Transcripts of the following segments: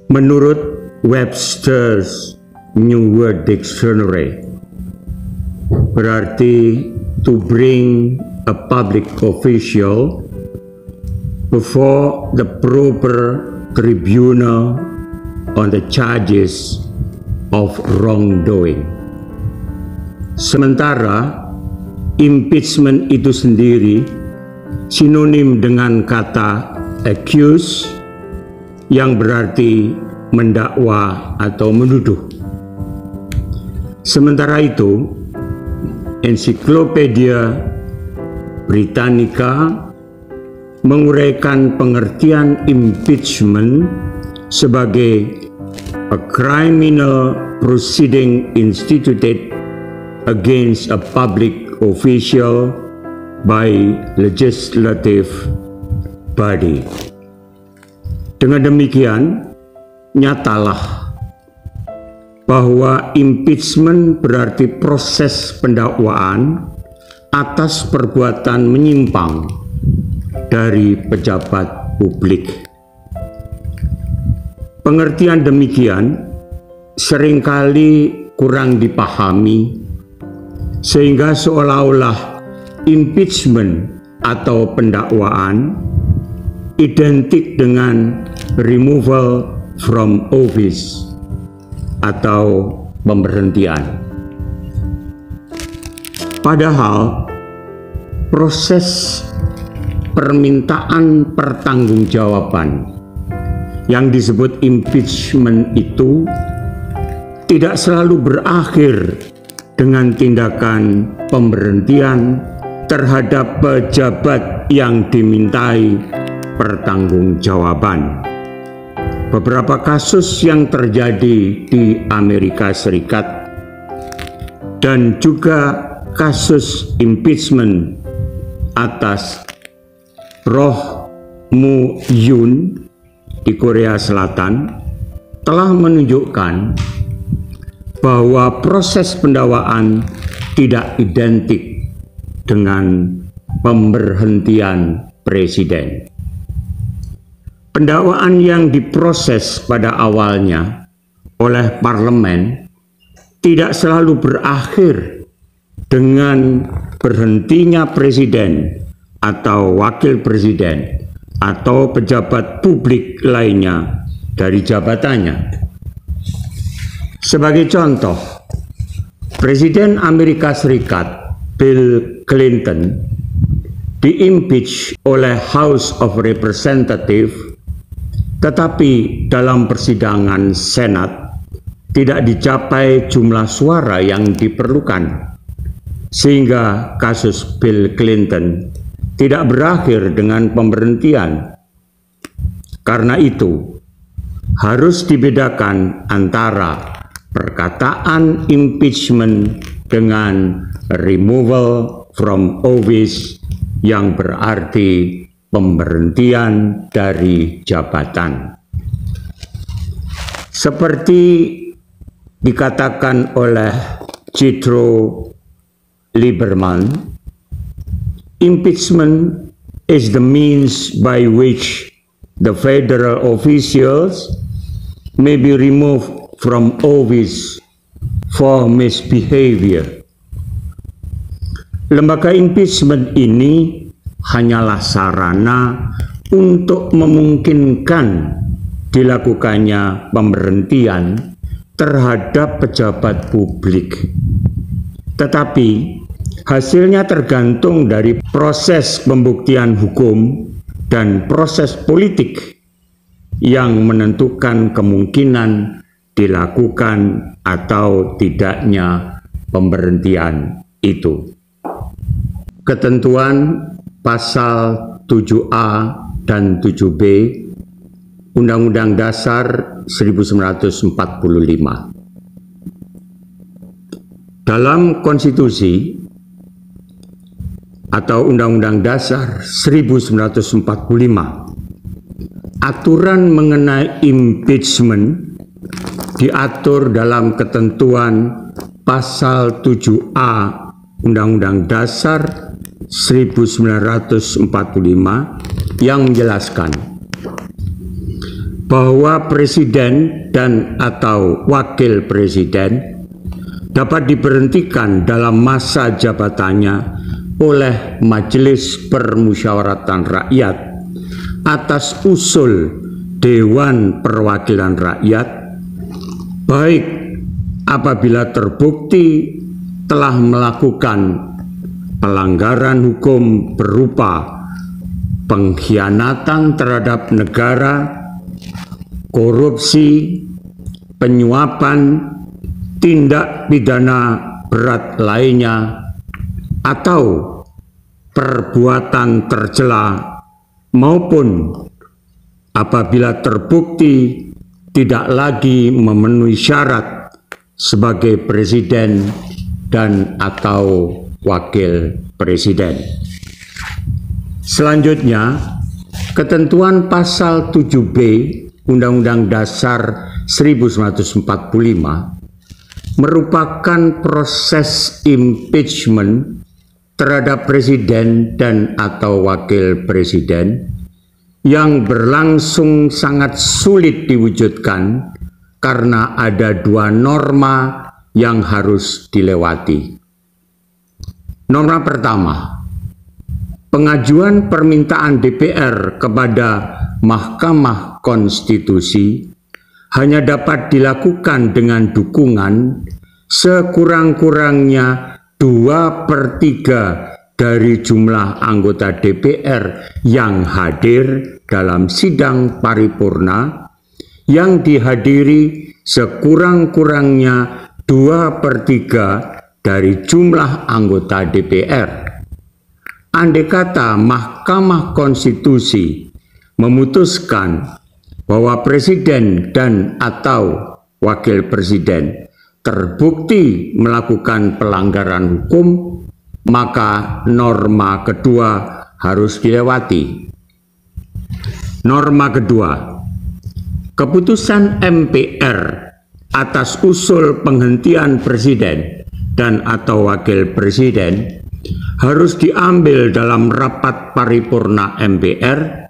Menurut Webster's New Word Dictionary, berarti to bring a public official before the proper tribunal on the charges of wrongdoing. Sementara impeachment itu sendiri sinonim dengan kata accuse yang berarti mendakwa atau menuduh. Sementara itu, Encyclopedia Britannica menguraikan pengertian impeachment sebagai a criminal proceeding instituted against a public official by legislative body. Dengan demikian, nyatalah bahwa impeachment berarti proses pendakwaan atas perbuatan menyimpang dari pejabat publik. Pengertian demikian seringkali kurang dipahami, sehingga seolah-olah impeachment atau pendakwaan identik dengan removal from office atau pemberhentian. Padahal proses permintaan pertanggungjawaban yang disebut impeachment itu tidak selalu berakhir dengan tindakan pemberhentian terhadap pejabat yang dimintai pertanggungjawaban. Beberapa kasus yang terjadi di Amerika Serikat dan juga kasus impeachment atas Roh Moo-hyun di Korea Selatan telah menunjukkan bahwa proses pendakwaan tidak identik dengan pemberhentian presiden. Pendakwaan yang diproses pada awalnya oleh parlemen tidak selalu berakhir dengan berhentinya presiden atau wakil presiden atau pejabat publik lainnya dari jabatannya. Sebagai contoh, Presiden Amerika Serikat Bill Clinton diimpeach oleh House of Representatives, tetapi dalam persidangan Senat tidak dicapai jumlah suara yang diperlukan, sehingga kasus Bill Clinton tidak berakhir dengan pemberhentian. Karena itu, harus dibedakan antara perkataan impeachment dengan removal from office yang berarti pemberhentian dari jabatan. Seperti dikatakan oleh Jethro Lieberman, impeachment is the means by which the federal officials may be removed from office for misbehavior. Lembaga impeachment ini hanyalah sarana untuk memungkinkan dilakukannya pemberhentian terhadap pejabat publik. Tetapi hasilnya tergantung dari proses pembuktian hukum dan proses politik yang menentukan kemungkinan dilakukan atau tidaknya pemberhentian itu. Ketentuan pasal 7A dan 7B Undang-Undang Dasar 1945. Dalam konstitusi atau Undang-Undang Dasar 1945, aturan mengenai impeachment diatur dalam ketentuan pasal 7A Undang-Undang Dasar 1945 yang menjelaskan bahwa presiden dan atau wakil presiden dapat diberhentikan dalam masa jabatannya oleh Majelis Permusyawaratan Rakyat atas usul Dewan Perwakilan Rakyat, baik apabila terbukti telah melakukan pelanggaran hukum berupa pengkhianatan terhadap negara, korupsi, penyuapan, tindak pidana berat lainnya, atau perbuatan tercela, maupun apabila terbukti tidak lagi memenuhi syarat sebagai presiden dan atau wakil presiden. Selanjutnya, ketentuan pasal 7B Undang-Undang Dasar 1945 merupakan proses impeachment terhadap presiden dan atau wakil presiden yang berlangsung sangat sulit diwujudkan karena ada dua norma yang harus dilewati. Norma pertama, pengajuan permintaan DPR kepada Mahkamah Konstitusi hanya dapat dilakukan dengan dukungan sekurang-kurangnya 2/3 dari jumlah anggota DPR yang hadir dalam sidang paripurna, yang dihadiri sekurang-kurangnya 2/3 dari jumlah anggota DPR. Andai kata Mahkamah Konstitusi memutuskan bahwa presiden dan atau wakil presiden terbukti melakukan pelanggaran hukum, maka norma kedua harus dilewati. Norma kedua, keputusan MPR atas usul penghentian presiden dan atau wakil presiden harus diambil dalam rapat paripurna MPR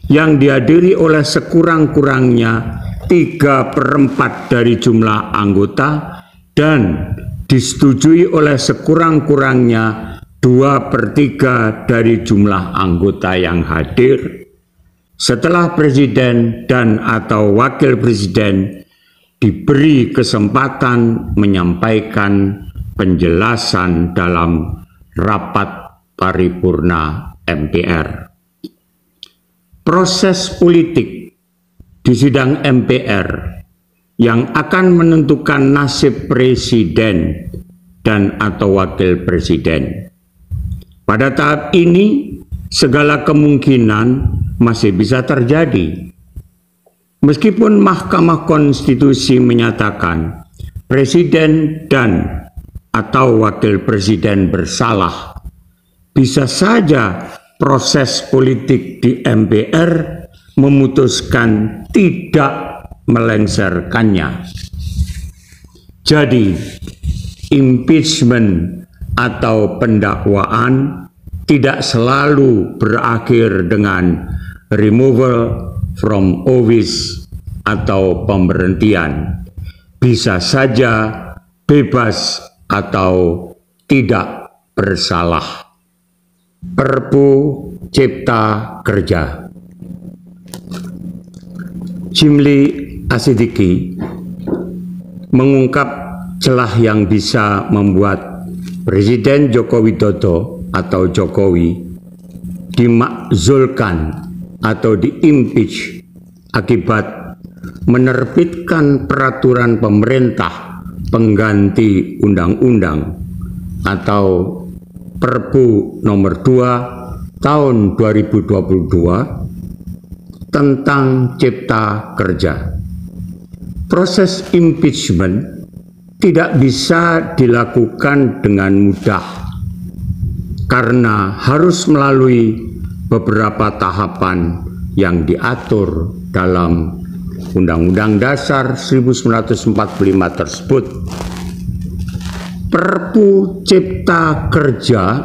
yang dihadiri oleh sekurang-kurangnya 3/4 dari jumlah anggota dan disetujui oleh sekurang-kurangnya 2/3 dari jumlah anggota yang hadir setelah presiden dan atau wakil presiden diberi kesempatan menyampaikan penjelasan dalam rapat paripurna MPR. Proses politik di sidang MPR yang akan menentukan nasib presiden dan atau wakil presiden. Pada tahap ini, segala kemungkinan masih bisa terjadi. Meskipun Mahkamah Konstitusi menyatakan presiden dan atau wakil presiden bersalah, bisa saja proses politik di MPR memutuskan tidak melengsarkannya. Jadi, impeachment atau pendakwaan tidak selalu berakhir dengan removal from office atau pemberhentian. Bisa saja bebas atau tidak bersalah. Perpu Cipta Kerja. Jimli Asidiki mengungkap celah yang bisa membuat Presiden Joko Widodo atau Jokowi dimakzulkan atau diimpeach akibat menerbitkan peraturan pemerintah pengganti undang-undang atau Perpu nomor 2 tahun 2022 tentang Cipta Kerja. Proses impeachment tidak bisa dilakukan dengan mudah karena harus melalui beberapa tahapan yang diatur dalam Undang-Undang Dasar 1945 tersebut. Perpu Cipta Kerja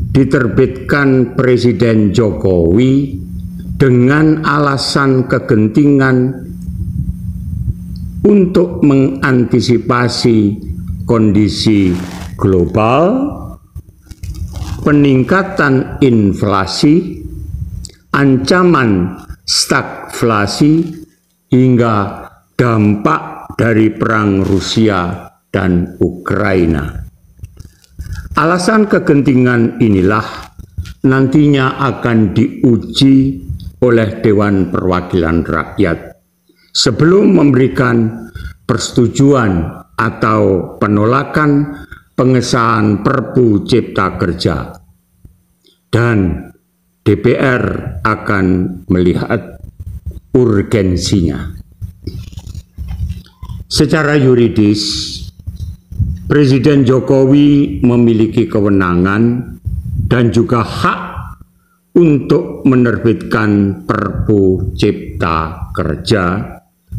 diterbitkan Presiden Jokowi dengan alasan kegentingan untuk mengantisipasi kondisi global, peningkatan inflasi, ancaman stagflasi, hingga dampak dari perang Rusia dan Ukraina. Alasan kegentingan inilah nantinya akan diuji oleh Dewan Perwakilan Rakyat sebelum memberikan persetujuan atau penolakan pengesahan Perpu Cipta Kerja, dan DPR akan melihat urgensinya. Secara yuridis, Presiden Jokowi memiliki kewenangan dan juga hak untuk menerbitkan Perpu Cipta Kerja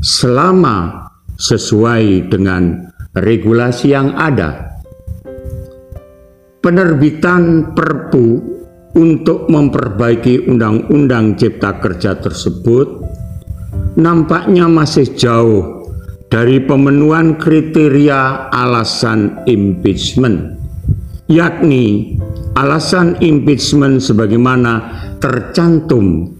selama sesuai dengan regulasi yang ada. Penerbitan Perpu untuk memperbaiki Undang-Undang Cipta Kerja tersebut nampaknya masih jauh dari pemenuhan kriteria alasan impeachment, yakni alasan impeachment sebagaimana tercantum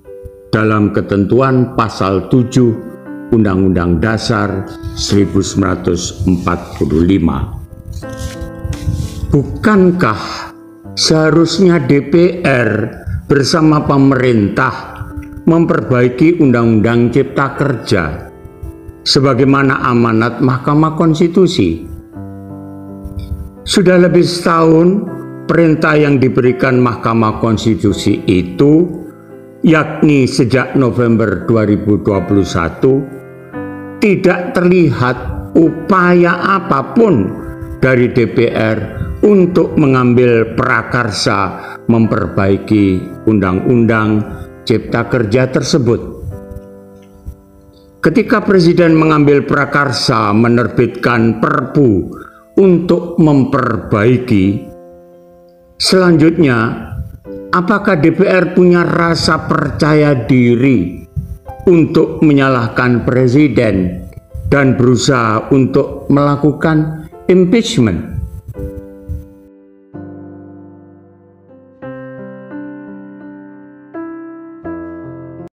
dalam ketentuan pasal 7 Undang-Undang Dasar 1945. Bukankah seharusnya DPR bersama pemerintah memperbaiki Undang-Undang Cipta Kerja sebagaimana amanat Mahkamah Konstitusi? Sudah lebih setahun perintah yang diberikan Mahkamah Konstitusi itu, yakni sejak November 2021, tidak terlihat upaya apapun dari DPR untuk mengambil prakarsa memperbaiki Undang-Undang Cipta Kerja tersebut. Ketika Presiden mengambil prakarsa menerbitkan Perpu untuk memperbaiki, selanjutnya apakah DPR punya rasa percaya diri untuk menyalahkan Presiden dan berusaha untuk melakukan impeachment?